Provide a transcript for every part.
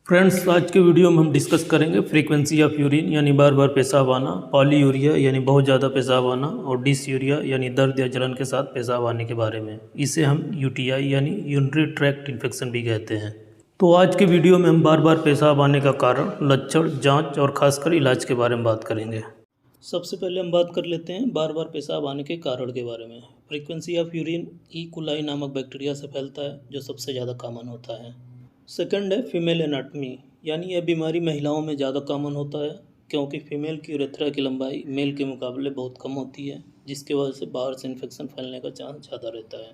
Friends, आज के video में हम डिस्कस करेंगे फ्रीक्वेंसी ऑफ यूरिन यानी बार बार पेशाब आना, पॉलीयूरिया यानी बहुत ज़्यादा पेशाब आना और डिसयूरिया यानी दर्द या जलन के साथ पेशाब आने के बारे में। इसे हम यूटीआई यानी यूरिनरी ट्रैक्ट इन्फेक्शन भी कहते हैं। तो आज के वीडियो में हम बार बार पेशाब आने का कारण, लक्षण, जाँच और खासकर इलाज के बारे में बात करेंगे। सबसे पहले हम बात कर लेते हैं बार बार पेशाब आने के कारण के बारे में। Frequency of urine E coli नामक बैक्टीरिया से फैलता है जो सबसे ज़्यादा कॉमन होता है। सेकंड है फीमेल एनाटमी, यानी यह बीमारी महिलाओं में ज़्यादा कॉमन होता है क्योंकि फीमेल की यूरेथ्रा की लंबाई मेल के मुकाबले बहुत कम होती है, जिसकी वजह से बाहर से इन्फेक्शन फैलने का चांस ज़्यादा रहता है।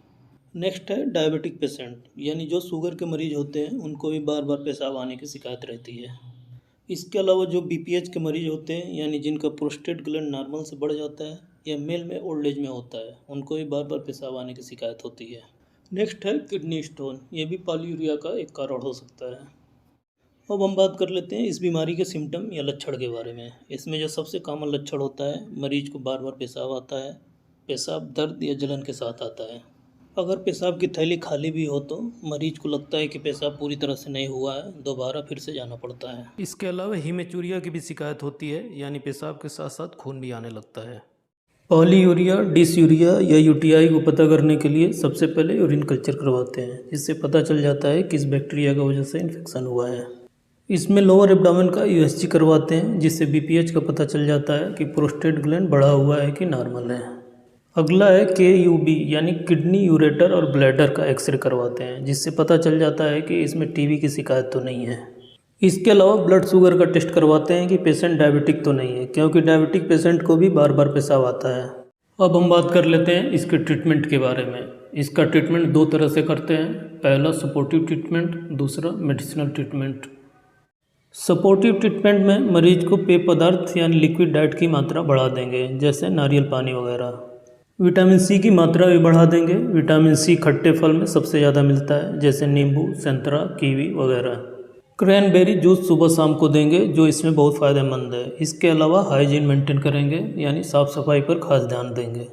नेक्स्ट है डायबिटिक पेशेंट, यानी जो शुगर के मरीज होते हैं उनको भी बार बार पेशाब आने की शिकायत रहती है। इसके अलावा जो बीपीएच के मरीज होते हैं, यानी जिनका प्रोस्टेट ग्लैंड नॉर्मल से बढ़ जाता है या मेल में ओल्ड एज में होता है, उनको भी बार बार पेशाब आने की शिकायत होती है। नेक्स्ट है किडनी स्टोन, ये भी पॉलीयूरिया का एक कारण हो सकता है। अब हम बात कर लेते हैं इस बीमारी के सिम्टम या लक्षण के बारे में। इसमें जो सबसे कॉमन लक्षण होता है, मरीज को बार बार पेशाब आता है। पेशाब दर्द या जलन के साथ आता है। अगर पेशाब की थैली खाली भी हो तो मरीज को लगता है कि पेशाब पूरी तरह से नहीं हुआ है, दोबारा फिर से जाना पड़ता है। इसके अलावा हीमेचूरिया की भी शिकायत होती है, यानी पेशाब के साथ साथ खून भी आने लगता है। पॉलीयूरिया, डिसयूरिया या यूटीआई को पता करने के लिए सबसे पहले यूरिन कल्चर करवाते हैं, जिससे पता चल जाता है किस बैक्टीरिया की वजह से इन्फेक्शन हुआ है। इसमें लोअर एब्डोमेन का यूएसजी करवाते हैं, जिससे बीपीएच का पता चल जाता है कि प्रोस्टेट ग्लैंड बढ़ा हुआ है कि नॉर्मल है। अगला है केयूबी, यानी किडनी, यूरेटर और ब्लैडर का एक्सरे करवाते हैं, जिससे पता चल जाता है कि इसमें टीबी की शिकायत तो नहीं है। इसके अलावा ब्लड शुगर का टेस्ट करवाते हैं कि पेशेंट डायबिटिक तो नहीं है, क्योंकि डायबिटिक पेशेंट को भी बार बार पेशाब आता है। अब हम बात कर लेते हैं इसके ट्रीटमेंट के बारे में। इसका ट्रीटमेंट दो तरह से करते हैं। पहला सपोर्टिव ट्रीटमेंट, दूसरा मेडिसिनल ट्रीटमेंट। सपोर्टिव ट्रीटमेंट में मरीज को पेय पदार्थ यानी लिक्विड डाइट की मात्रा बढ़ा देंगे, जैसे नारियल पानी वगैरह। विटामिन सी की मात्रा भी बढ़ा देंगे। विटामिन सी खट्टे फल में सबसे ज़्यादा मिलता है, जैसे नींबू, संतरा, कीवी वगैरह। क्रैनबेरी जूस सुबह शाम को देंगे, जो इसमें बहुत फ़ायदेमंद है। इसके अलावा हाइजीन मेंटेन करेंगे, यानी साफ़ सफाई पर खास ध्यान देंगे।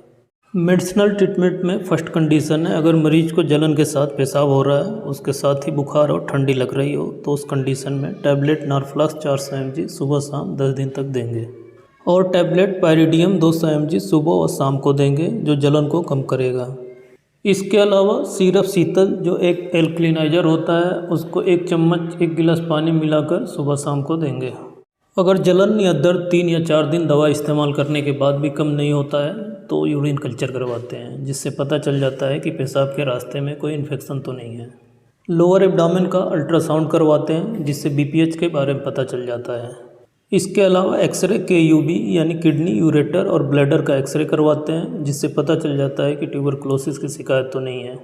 मेडिसिनल ट्रीटमेंट में फर्स्ट कंडीशन है, अगर मरीज को जलन के साथ पेशाब हो रहा है, उसके साथ ही बुखार और ठंडी लग रही हो, तो उस कंडीशन में टैबलेट नॉर्फ्लॉक्स 400 mg सुबह शाम 10 दिन तक देंगे और टैबलेट पायरिडियम 200 mg सुबह और शाम को देंगे, जो जलन को कम करेगा। इसके अलावा सिरप शीतल, जो एक एल्कलिनाइजर होता है, उसको 1 चम्मच 1 गिलास पानी मिलाकर सुबह शाम को देंगे। अगर जलन या दर्द 3 या 4 दिन दवा इस्तेमाल करने के बाद भी कम नहीं होता है तो यूरिन कल्चर करवाते हैं, जिससे पता चल जाता है कि पेशाब के रास्ते में कोई इन्फेक्शन तो नहीं है। लोअर एब्डोमेन का अल्ट्रासाउंड करवाते हैं, जिससे बीपीएच के बारे में पता चल जाता है। इसके अलावा एक्सरे केयूबी यानी किडनी, यूरेटर और ब्लैडर का एक्सरे करवाते हैं, जिससे पता चल जाता है कि ट्यूबरकुलोसिस की शिकायत तो नहीं है।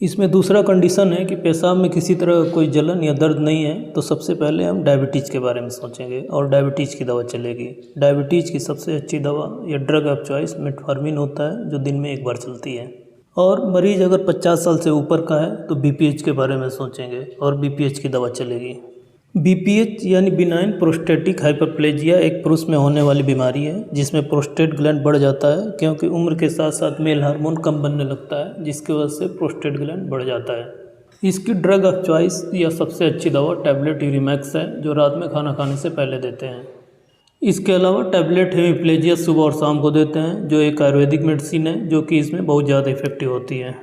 इसमें दूसरा कंडीशन है कि पेशाब में किसी तरह का कोई जलन या दर्द नहीं है, तो सबसे पहले हम डायबिटीज़ के बारे में सोचेंगे और डायबिटीज़ की दवा चलेगी। डायबिटीज़ की सबसे अच्छी दवा या ड्रग ऑफ चॉइस मेटफॉर्मिन होता है, जो दिन में 1 बार चलती है। और मरीज़ अगर 50 साल से ऊपर का है तो बीपीएच के बारे में सोचेंगे और बीपीएच की दवा चलेगी। बीपीएच यानी बिनाइन प्रोस्टेटिक हाइपरप्लेजिया एक पुरुष में होने वाली बीमारी है, जिसमें प्रोस्टेट ग्लैंड बढ़ जाता है, क्योंकि उम्र के साथ साथ मेल हार्मोन कम बनने लगता है, जिसकी वजह से प्रोस्टेट ग्लैंड बढ़ जाता है। इसकी ड्रग ऑफ चॉइस या सबसे अच्छी दवा टैबलेट यूरिमैक्स है, जो रात में खाना खाने से पहले देते हैं। इसके अलावा टैबलेट हेमीप्लेजिया सुबह और शाम को देते हैं, जो एक आयुर्वेदिक मेडिसिन है, जो कि इसमें बहुत ज़्यादा इफेक्टिव होती है।